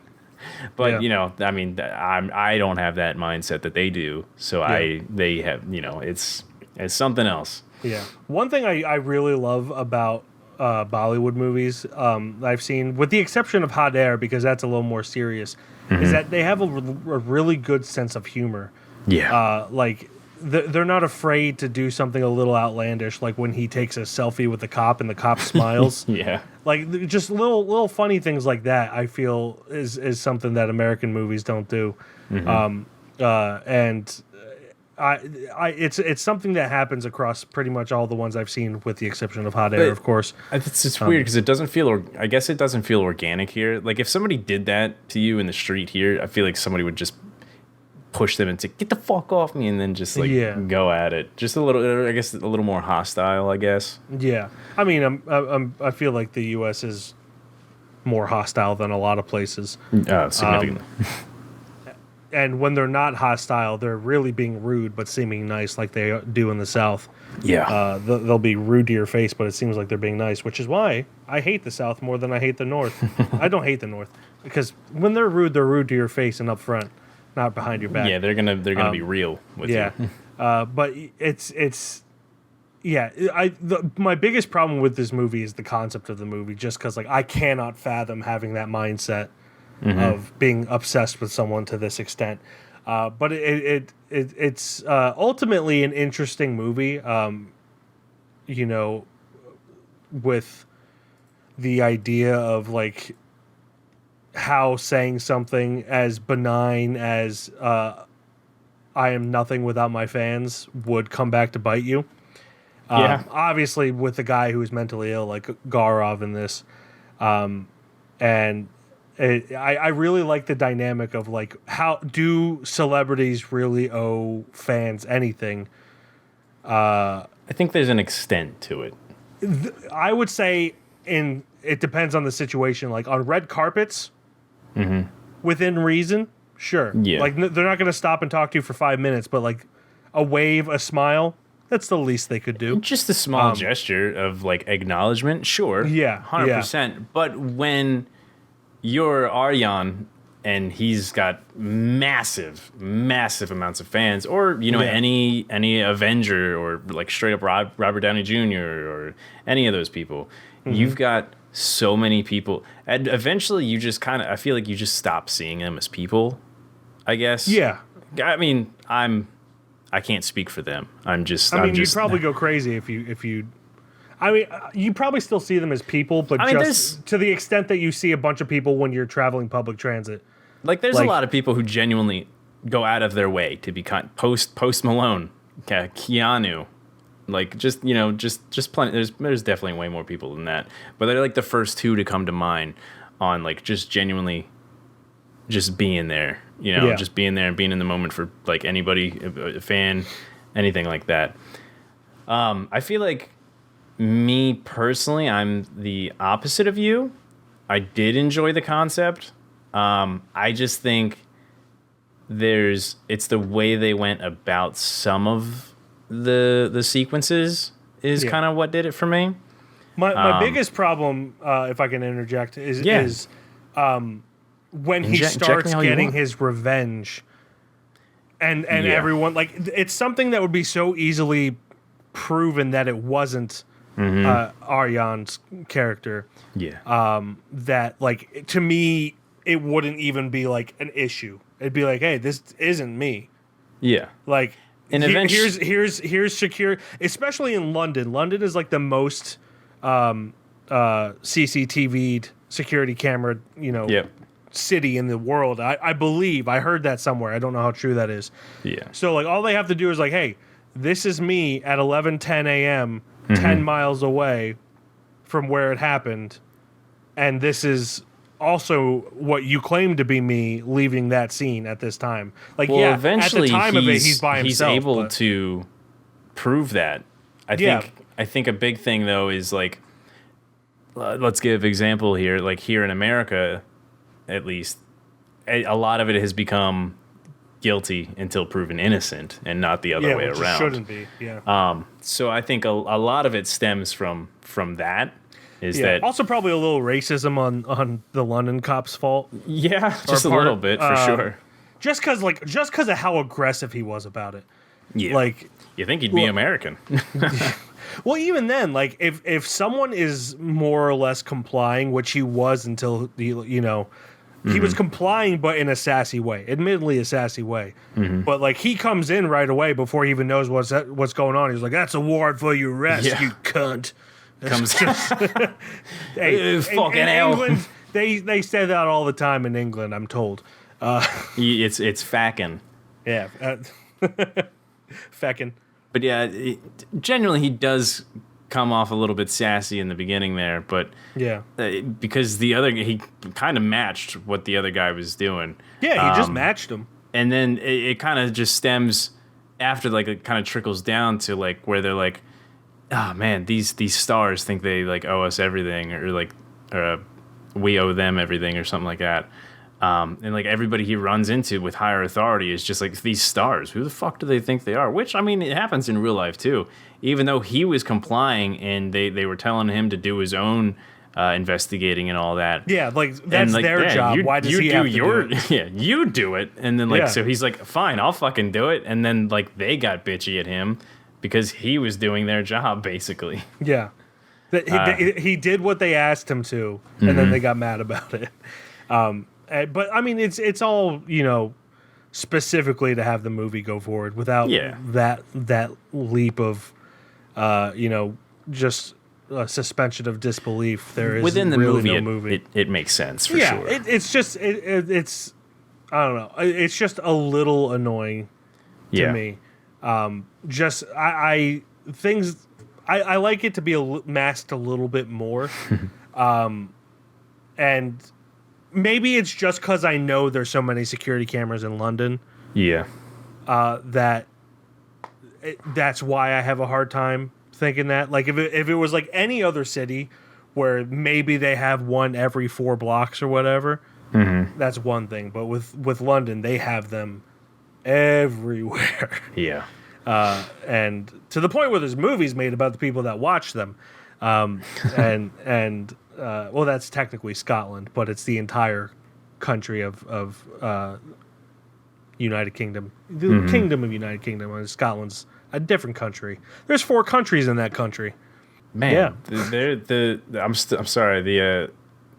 But Yeah. you know, I mean, I don't have that mindset that they do. So they have, you know, it's something else. yeah. One thing I really love about Bollywood movies I've seen, with the exception of Hot Air, because that's a little more serious, is that they have a really good sense of humor. Yeah. Like they're not afraid to do something a little outlandish, like when he takes a selfie with the cop and the cop smiles. Yeah. Like just little funny things like that. I feel is something that American movies don't do, and it's something that happens across pretty much all the ones I've seen, with the exception of Hot Air, of course. It's weird because it doesn't feel. I guess it doesn't feel organic here. Like if somebody did that to you in the street here, I feel like somebody would just push them and say, "Get the fuck off me," and then just like go at it. Just a little. I guess a little more hostile. I guess. Yeah, I mean, I feel like the U.S. is more hostile than a lot of places. Significantly. And when they're not hostile, they're really being rude but seeming nice, like they do in the South. Yeah. They'll be rude to your face, but it seems like they're being nice, which is why I hate the South more than I hate the North. I don't hate the North because when they're rude to your face and up front, not behind your back. Yeah, they're gonna be real with Yeah, you. but it's yeah. My biggest problem with this movie is the concept of the movie, just because like I cannot fathom having that mindset of being obsessed with someone to this extent. But it's ultimately an interesting movie. You know, with the idea of like how saying something as benign as I am nothing without my fans would come back to bite you. Yeah. Obviously with the guy who is mentally ill, like Gaurav in this. And I really like the dynamic of like, how do celebrities really owe fans anything I think there's an extent to it. I would say it depends on the situation. Like on red carpets, within reason, sure. Yeah. Like they're not going to stop and talk to you for 5 minutes, but like a wave, a smile, that's the least they could do. Just a small gesture of like acknowledgement, sure. Yeah, 100%. But when you're Aryan and he's got massive amounts of fans, or any Avenger or like straight up Robert Downey Jr. or any of those people, you've got so many people, and eventually you just I feel like you just stop seeing them as people, I guess. Yeah. I mean, I can't speak for them. You'd probably go crazy if you. I mean, you probably still see them as people, but just to the extent that you see a bunch of people when you're traveling public transit. Like, there's a lot of people who genuinely go out of their way to be Post Malone, Keanu, like just plenty. There's definitely way more people than that, but they're like the first two to come to mind on like just genuinely just being there, just being there and being in the moment for like anybody, a fan, anything like that. I feel like me personally, I'm the opposite of you. I did enjoy the concept. I just think it's the way they went about some of the sequences is kind of what did it for me. My biggest problem, if I can interject, is when he starts getting his revenge, and everyone, like, it's something that would be so easily proven that it wasn't Aryan's character. Yeah. That, like, to me, it wouldn't even be like an issue. It'd be like, hey, this isn't me. Yeah. Like, and eventually, here's secure, especially in London. London is like the most CCTV'd security camera, city in the world. I believe I heard that somewhere. I don't know how true that is. Yeah. So like all they have to do is like, hey, this is me at 11:10 a.m. 10 miles away from where it happened, and this is also what you claim to be me leaving that scene at this time. Like, eventually at the time of it, he's by himself. He's able to prove that. I think a big thing though is like, let's give an example here. Like here in America, at least, a lot of it has become guilty until proven innocent, and not the other way which around. It shouldn't be. Yeah. So I think a lot of it stems from that. That also probably a little racism on the London cops' fault? Yeah, just a little bit for sure. Just because of how aggressive he was about it. Yeah, like you think he'd be American? Well, even then, like if someone is more or less complying, which he was until he was complying, but in a sassy way, admittedly a sassy way. But like he comes in right away before he even knows what's going on. He's like, "That's a warrant for your arrest, you cunt." Comes hey, fucking in hell. England, they say that all the time in England, I'm told. It's fackin'. Yeah, feckin'. But yeah, generally he does come off a little bit sassy in the beginning there, but because he kind of matched what the other guy was doing. Yeah, he just matched him. And then it kind of just stems after, like, it kind of trickles down to like where they're like, oh man, these stars think they like owe us everything, or like we owe them everything, or something like that. And like everybody he runs into with higher authority is just like, these stars, who the fuck do they think they are? Which, I mean, it happens in real life too. Even though he was complying and they were telling him to do his own investigating and all that. Yeah, like that's their job. Why does he have to do it? Yeah, you do it. And then like, so he's like, fine, I'll fucking do it. And then like they got bitchy at him because he was doing their job, basically. Yeah. He did what they asked him to, and then they got mad about it. But I mean, it's all, specifically to have the movie go forward without that leap of, just a suspension of disbelief. There is within the really movie, it makes sense for sure. It's just it's I don't know. It's just a little annoying to me. I like it to be masked a little bit more, and maybe it's just because I know there's so many security cameras in London. Yeah, that that's why I have a hard time thinking that. Like if it was like any other city where maybe they have one every 4 blocks or whatever, that's one thing. But with London, they have them everywhere. Yeah. And to the point where there's movies made about the people that watch them. Well, that's technically Scotland, but it's the entire country of United Kingdom. The Kingdom of United Kingdom. And Scotland's a different country. There's 4 countries in that country. Man, I'm sorry. The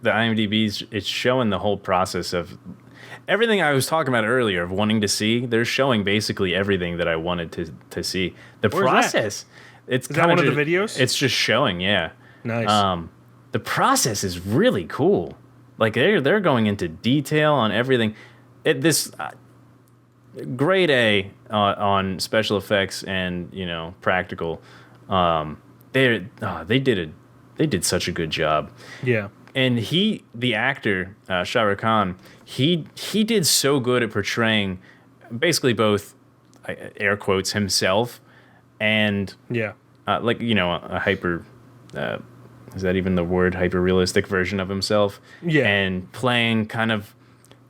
IMDb, it's showing the whole process of everything I was talking about earlier of wanting to see. They're showing basically everything that I wanted to see. The process. Is that one of the videos? It's just showing, yeah. Nice. The process is really cool. Like they're going into detail on everything. Grade A on special effects and practical. They did such a good job. Yeah. And the actor, Shah Rukh Khan, he did so good at portraying basically both air quotes himself and a hyper is that even the word, hyper realistic version of himself? Yeah. And playing kind of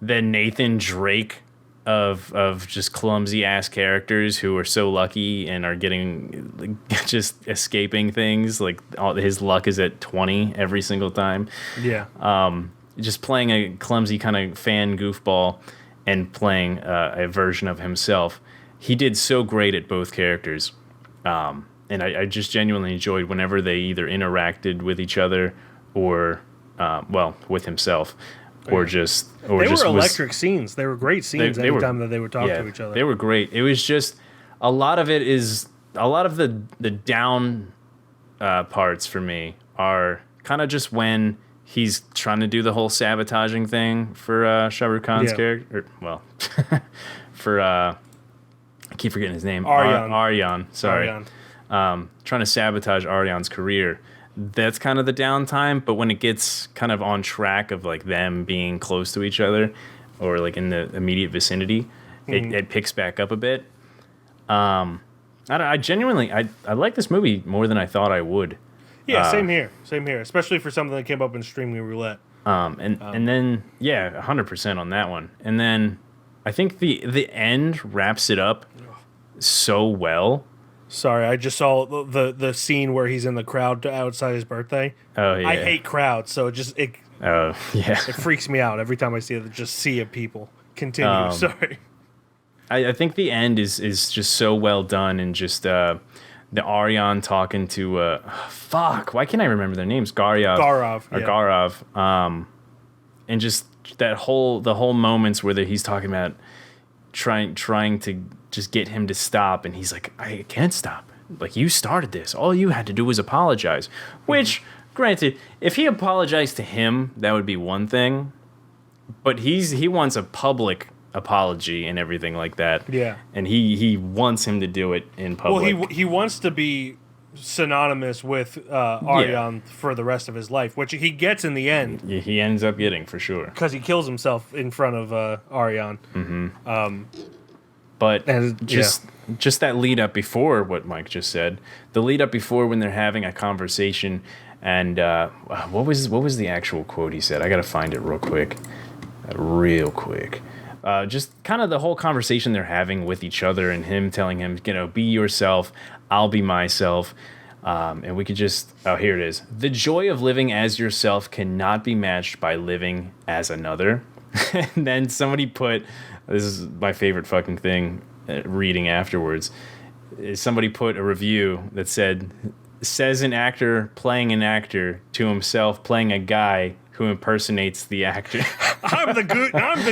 the Nathan Drake of just clumsy ass characters who are so lucky and are getting just escaping things. Like his luck is at 20 every single time. Yeah. Just playing a clumsy kind of fan goofball and playing a version of himself. He did so great at both characters. And I just genuinely enjoyed whenever they either interacted with each other or, with himself. They were electric scenes. They were great scenes every time that they would talk to each other. They were great. It was just a lot of the down parts for me are kind of just when he's trying to do the whole sabotaging thing for Shah Rukh Khan's character. I keep forgetting his name. Aryan. Sorry. Aryan. Trying to sabotage Aryan's career. That's kind of the downtime, but when it gets kind of on track of like them being close to each other or like in the immediate vicinity, it picks back up a bit. I genuinely like this movie more than I thought I would. Yeah, same here, especially for something that came up in streaming roulette. And then 100% on that one. And then I think the end wraps it up so well. Sorry, I just saw the scene where he's in the crowd outside his birthday. Oh yeah. I hate crowds, so it freaks me out every time I see just sea of people. Continue. Sorry. I think the end is just so well done, and just the Aryan talking to why can't I remember their names? Gaurav. And just the whole moments where he's talking about trying to just get him to stop, and he's like, I can't stop. Like, you started this. All you had to do was apologize. Which, granted, if he apologized to him, that would be one thing. But he wants a public apology and everything like that. Yeah. And he wants him to do it in public. Well, he wants to be synonymous with Aryan for the rest of his life, which he gets in the end. Yeah, he ends up getting, for sure. Because he kills himself in front of Aryan. Mm-hmm. But just that lead up before what Mike just said, the lead up before when they're having a conversation, and what was the actual quote he said? I gotta find it real quick. Just kind of the whole conversation they're having with each other, and him telling him, be yourself, I'll be myself. And we could just, here it is. The joy of living as yourself cannot be matched by living as another. And then somebody put, this is my favorite fucking thing, reading afterwards, is somebody put a review that says an actor playing an actor to himself playing a guy who impersonates the actor. I'm the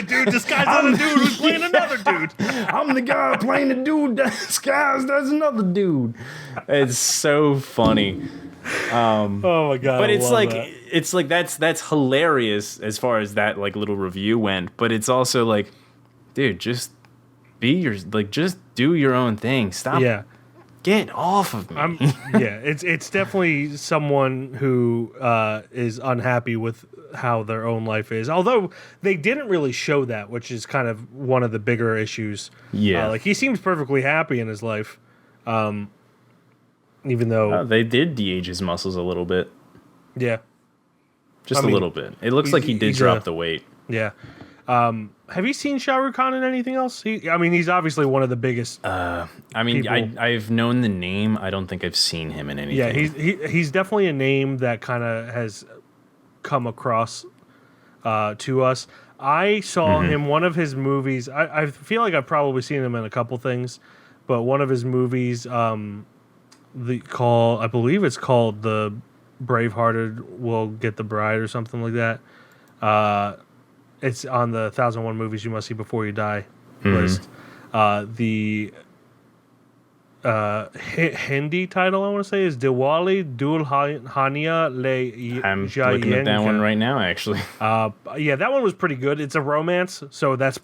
dude disguised as a dude who's playing another dude. I'm the guy playing the dude disguised as another dude. It's so funny. Oh my god! But it's like that's hilarious as far as that like little review went. But it's also like, dude, just just do your own thing. Stop. Yeah. Get off of me. It's definitely someone who is unhappy with how their own life is. Although they didn't really show that, which is kind of one of the bigger issues. Yeah. Like he seems perfectly happy in his life. Even though They did de-age his muscles a little bit. yeah, Just a little bit. It looks like he did drop the weight. yeah. Have you seen Shah Rukh Khan in anything else? He's obviously one of the biggest. I've known the name. I don't think I've seen him in anything. Yeah, he's definitely a name that kind of has come across to us. I saw him, one of his movies. I feel like I've probably seen him in a couple things, but one of his movies, I believe it's called The Bravehearted Will Get the Bride or something like that. It's on the 1001 Movies You Must See Before You Die list. The Hindi title, I want to say, is Diwali Dulhania Le I'm looking at that one right now, actually. Yeah, that one was pretty good. It's a romance, so that's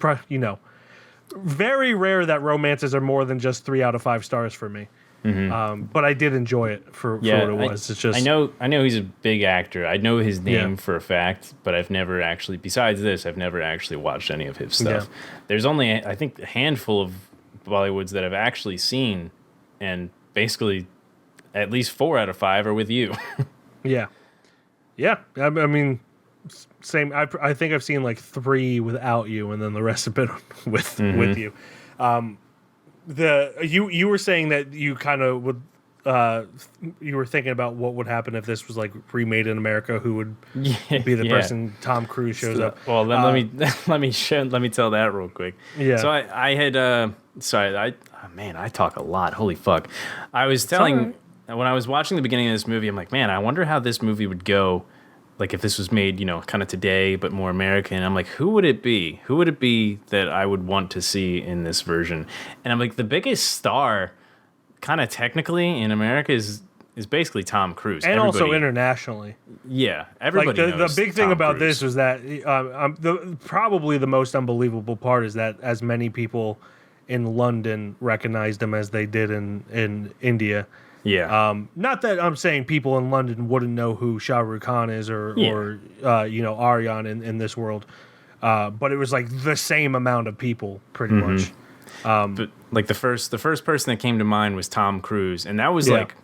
very rare that romances are more than just 3 out of 5 stars for me. But I did enjoy it for what it was. It's just I know he's a big actor. I know his name for a fact, but I've never actually. Besides this, I've never actually watched any of his stuff. Yeah. There's only, I think, a handful of Bollywoods that I've actually seen, and basically, at least 4 out of 5 are with you. yeah. I mean, same. I think I've seen like 3 without you, and then the rest have been with you. You were saying that you kind of would you were thinking about what would happen if this was like remade in America. Who would be the person Tom Cruise shows up? Well, then let me tell that real quick. Yeah. So I had I talk a lot. Holy fuck! I was telling when I was watching the beginning of this movie, I'm like, man, I wonder how this movie would go. Like if this was made, kind of today, but more American. I'm like, who would it be? Who would it be that I would want to see in this version? And I'm like, the biggest star, kind of technically in America is basically Tom Cruise. And also internationally. Yeah, everybody knows the big thing Tom about Cruise. this was that probably the most unbelievable part is that as many people in London recognized him as they did in India. Yeah. Not that I'm saying people in London wouldn't know who Shah Rukh Khan is or Aryan in this world, but it was like the same amount of people pretty much. But like the first person that came to mind was Tom Cruise, and that was like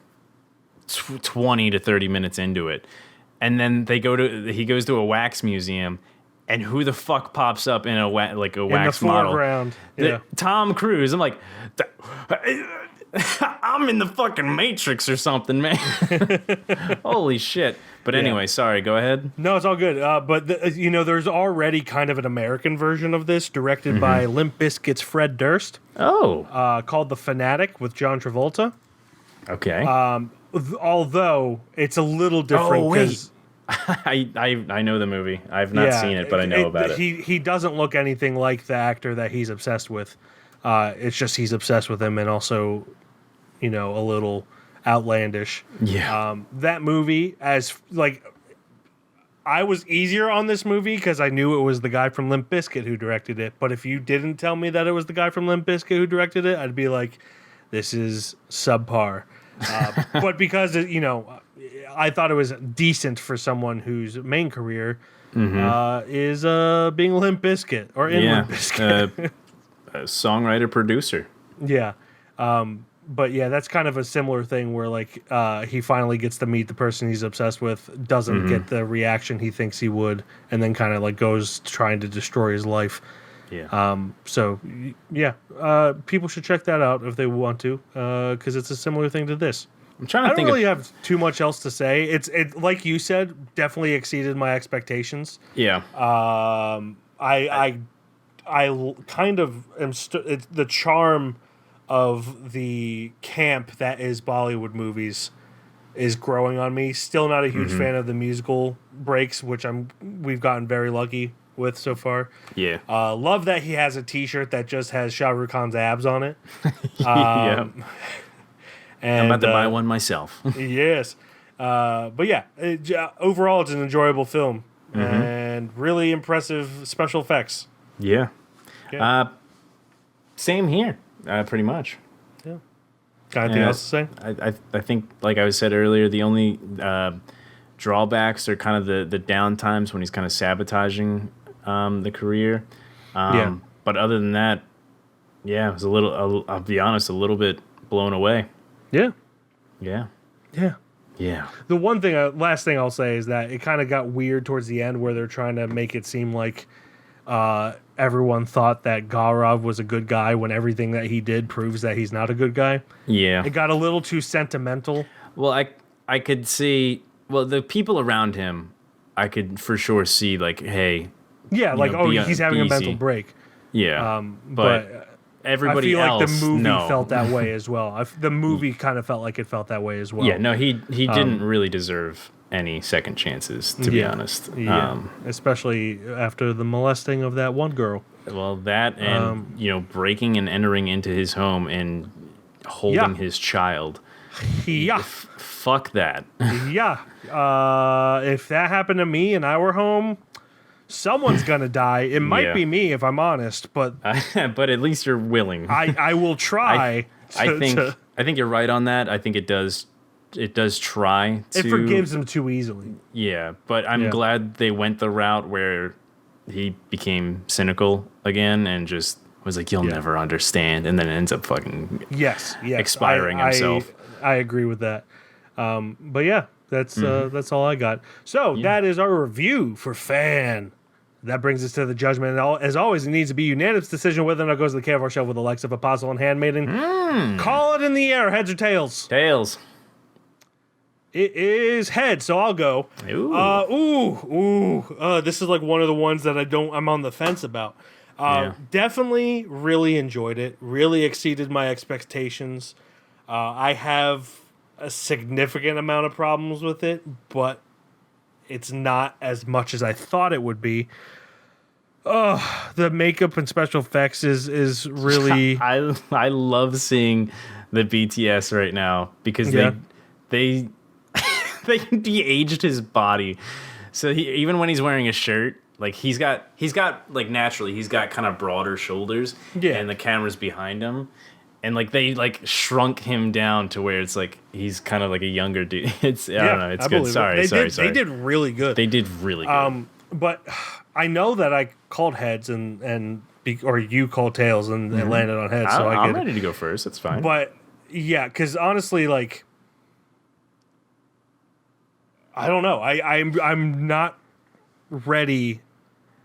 20 to 30 minutes into it, and then he goes to a wax museum. And who the fuck pops up in a wax model? Foreground. Yeah. Tom Cruise. I'm like, I'm in the fucking Matrix or something, man. Holy shit. But anyway, sorry, go ahead. No, it's all good. But there's already kind of an American version of this directed by Limp Bizkit's Fred Durst. Oh. Called The Fanatic with John Travolta. Okay. Although it's a little different because I know the movie. I've not seen it, but I know about it. He doesn't look anything like the actor that he's obsessed with. It's just he's obsessed with him and also, a little outlandish. Yeah. That movie, I was easier on this movie because I knew it was the guy from Limp Bizkit who directed it. But if you didn't tell me that it was the guy from Limp Bizkit who directed it, I'd be like, this is subpar. But because, I thought it was decent for someone whose main career is being Limp Bizkit or in Limp Bizkit. A songwriter producer. Yeah. But yeah, that's kind of a similar thing where he finally gets to meet the person he's obsessed with, doesn't get the reaction he thinks he would, and then kind of goes trying to destroy his life. Yeah. So yeah, people should check that out if they want to, because it's a similar thing to this. I'm trying to I don't really have too much else to say. It like you said, definitely exceeded my expectations. Yeah. I kind of am it's the charm of the camp that is Bollywood movies is growing on me. Still not a huge fan of the musical breaks, which we've gotten very lucky with so far. Yeah. Love that he has a T-shirt that just has Shah Rukh Khan's abs on it. Yeah. And, I'm about to buy one myself. Yes. But yeah, overall it's an enjoyable film and really impressive special effects. Yeah. Yeah. Same here, pretty much. Yeah. Got anything else to say? I think, like I said earlier, the only drawbacks are kind of the down times when he's kind of sabotaging the career. But other than that, yeah, it was I'll be honest, a little bit blown away. Yeah. Yeah. Yeah. Yeah. The last thing I'll say is that it kind of got weird towards the end where they're trying to make it seem like everyone thought that Gaurav was a good guy when everything that he did proves that he's not a good guy. Yeah. It got a little too sentimental. Well, I could see, the people around him, I could for sure see, like, hey. Yeah, like, he's having a mental break. Yeah. But everybody else, I feel like the movie felt that way as well. The movie kind of felt like it felt that way as well. Yeah, no, he didn't really deserve any second chances, to be honest. Yeah, especially after the molesting of that one girl. Well, that and, breaking and entering into his home and holding his child. Yeah. Fuck that. Yeah. If that happened to me and I were home, someone's gonna die. It might be me, if I'm honest, but but at least you're willing. I will try. I think you're right on that. I think it does try to. It forgives him too easily. Yeah, but I'm glad they went the route where he became cynical again and just was like, "You'll never understand," and then ends up fucking expiring himself. I agree with that. But yeah, that's all I got. So that is our review for Fan. That brings us to the judgment. And as always, it needs to be a unanimous decision whether or not it goes to the KFR show with the likes of Apostle and Handmaiden. Call it in the air, heads or tails? Tails. It is heads, so I'll go. This is like one of the ones that I'm on the fence about. Definitely really enjoyed it. Really exceeded my expectations. I have a significant amount of problems with it, but it's not as much as I thought it would be. The makeup and special effects is really. I love seeing the BTS right now because they de-aged his body. So even when he's wearing a shirt, like he's got like naturally he's got kind of broader shoulders. Yeah. And the camera's behind him. And like they like shrunk him down to where it's like he's kind of like a younger dude. I don't know. It's good. Sorry. They did really good. They did really good. But I know that I called heads or you called tails and landed on heads. So I'm ready to go first. That's fine. But yeah, because honestly, like I don't know. I'm not ready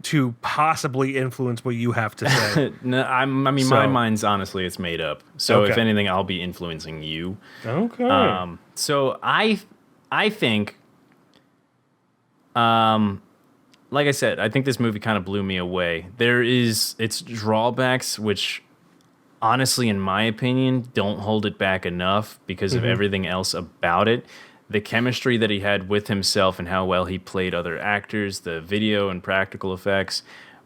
to possibly influence what you have to say. No, my mind's honestly it's made up. So if anything, I'll be influencing you. Okay. So I think, like I said, I think this movie kind of blew me away. There is its drawbacks, which honestly, in my opinion, don't hold it back enough because of everything else about it. The chemistry that he had with himself and how well he played other actors, the video and practical effects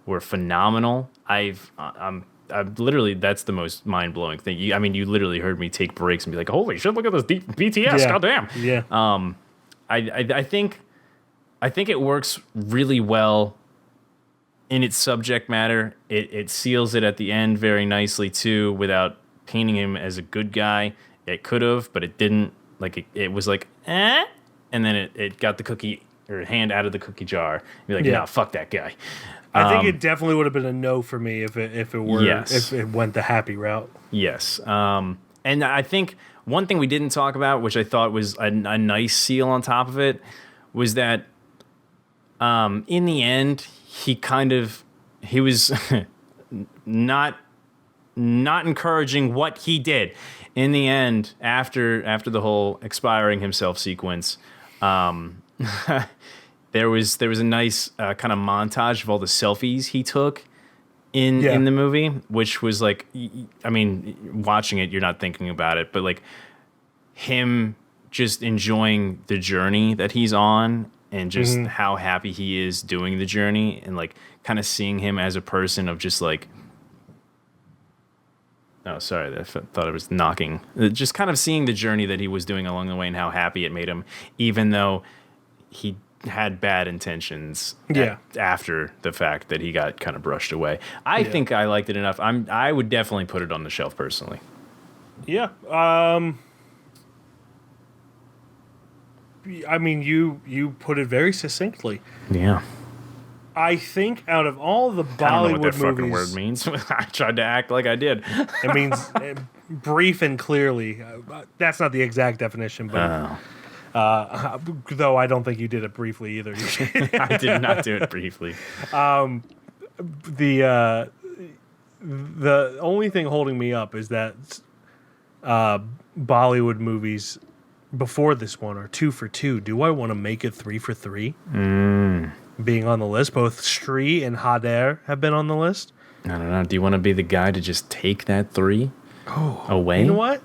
were phenomenal. I'm literally, that's the most mind-blowing thing. You literally heard me take breaks and be like, holy shit, look at this BTS, goddamn. Yeah. I think it works really well in its subject matter. It seals it at the end very nicely too without painting him as a good guy. It could have, but it didn't. Like it was like, and then it got the cookie or hand out of the cookie jar. Be like, no, fuck that guy. I think it definitely would have been a no for me if it went the happy route. Yes. And I think one thing we didn't talk about, which I thought was a nice seal on top of it, was that in the end he was not encouraging what he did. In the end, after the whole expiring himself sequence, there was a nice kind of montage of all the selfies he took in the movie, which was like, watching it, you're not thinking about it, but like him just enjoying the journey that he's on and just how happy he is doing the journey and like kind of seeing him as a person of just like. Oh, sorry. I thought I was knocking. Just kind of seeing the journey that he was doing along the way and how happy it made him, even though he had bad intentions after the fact that he got kind of brushed away. I think I liked it enough. I would definitely put it on the shelf personally. Yeah. You put it very succinctly. Yeah. I think out of all the Bollywood I don't know what that movies, fucking word means. I tried to act like I did. It means brief and clearly. That's not the exact definition, but though I don't think you did it briefly either. I did not do it briefly. The only thing holding me up is that Bollywood movies before this one are 2 for 2. Do I want to make it 3 for 3? Being on the list, both Stree and Hader have been on the list. I don't know. Do you want to be the guy to just take that 3 away? You know what?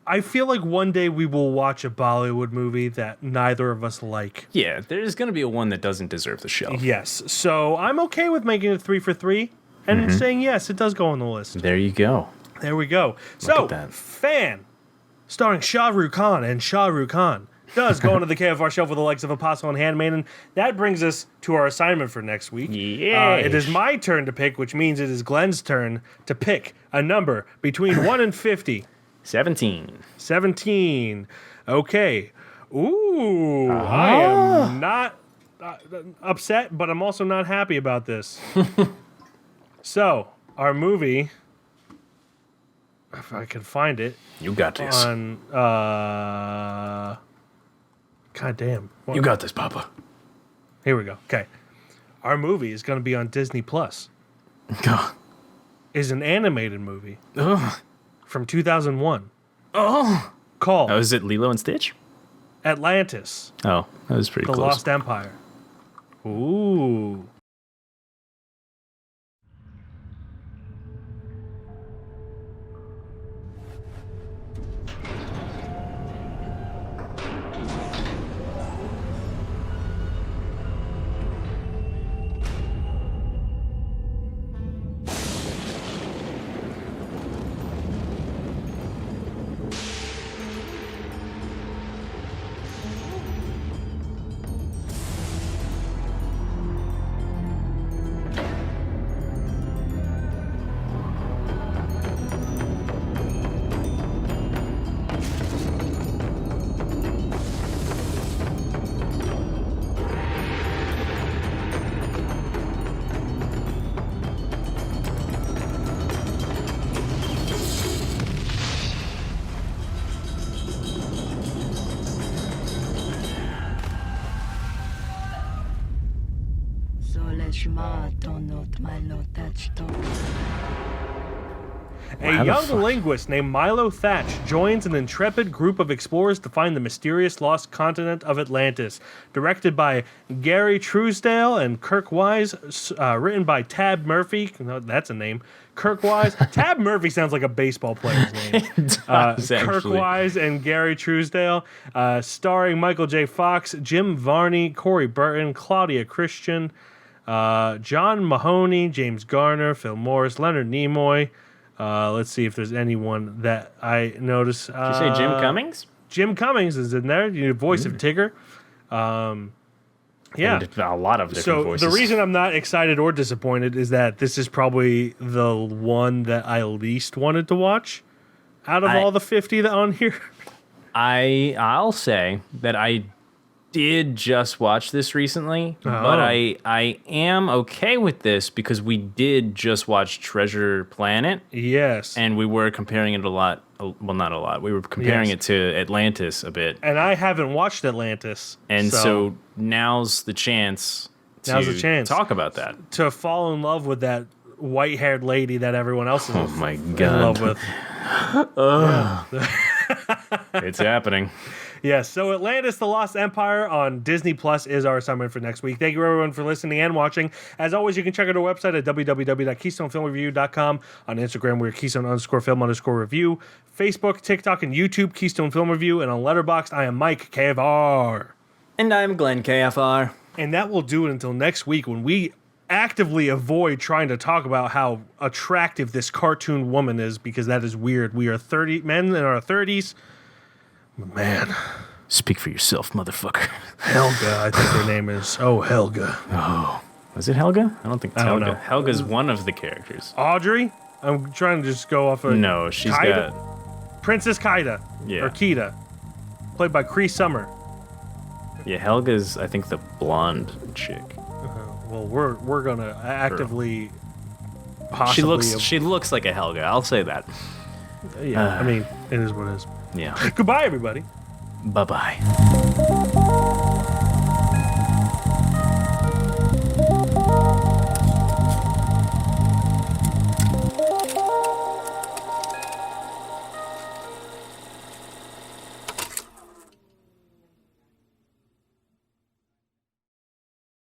I feel like one day we will watch a Bollywood movie that neither of us like. Yeah, there's going to be one that doesn't deserve the shelf. Yes. So I'm okay with making it 3 for 3 and saying, yes, it does go on the list. There you go. There we go. Look at that. Fan, starring Shah Rukh Khan and Shah Rukh Khan, does go into the KFR shelf with the likes of Apostle and Handmaiden. That brings us to our assignment for next week. It is my turn to pick, which means it is Glen's turn to pick a number between 1 and 50. 17. 17. Okay. Ooh. I am not upset, but I'm also not happy about this. So, our movie, if I can find it. You got this. On, God damn. What? You got this, Papa. Here we go. Okay. Our movie is going to be on Disney Plus. Is an animated movie from 2001. Called Oh, is it Lilo and Stitch? Atlantis, Oh, that was pretty The close. Lost Empire. Ooh. A young linguist named Milo Thatch joins an intrepid group of explorers to find the mysterious lost continent of Atlantis. Directed by Gary Truesdale and Kirk Wise, written by Tab Murphy. No, that's a name. Kirk Wise. Tab Murphy sounds like a baseball player's name. Kirk Wise and Gary Truesdale. Starring Michael J. Fox, Jim Varney, Corey Burton, Claudia Christian, John Mahoney, James Garner, Phil Morris, Leonard Nimoy. Let's see if there's anyone that I notice. Did you say Jim Cummings? Jim Cummings is in there. You know, voice of Tigger. Yeah. And a lot of different voices. The reason I'm not excited or disappointed is that this is probably the one that I least wanted to watch out of all the 50 that on here. I'll say that I did just watch this recently, but I am okay with this because we did just watch Treasure Planet. Yes. And we were comparing it a lot. Well, not a lot. We were comparing it to Atlantis a bit. And I haven't watched Atlantis. And so now's the chance to talk about that. To fall in love with that white-haired lady that everyone else is in love with. It's happening. Yes, so Atlantis, The Lost Empire on Disney Plus is our assignment for next week. Thank you, everyone, for listening and watching. As always, you can check out our website at www.keystonefilmreview.com. On Instagram, we're Keystone_film_review. Facebook, TikTok, and YouTube, Keystone Film Review. And on Letterboxd, I am Mike, KFR. And I'm Glen, KFR. And that will do it until next week when we actively avoid trying to talk about how attractive this cartoon woman is, because that is weird. We are 30 men in our 30s. Man. Speak for yourself, motherfucker. Helga, I think her name is. Oh, Helga. Oh. Was it Helga? I don't think it's Helga. Know. Helga's one of the characters. Audrey? I'm trying to just go off of... No, she's Kaida? got... Princess Kaida. Yeah. Or Kida. Played by Cree Summer. Yeah, Helga's, I think, the blonde chick. Well, we're gonna actively... Possibly... She looks like a Helga, I'll say that. Yeah, I mean, it is what it is. Yeah. Goodbye, everybody. Bye-bye.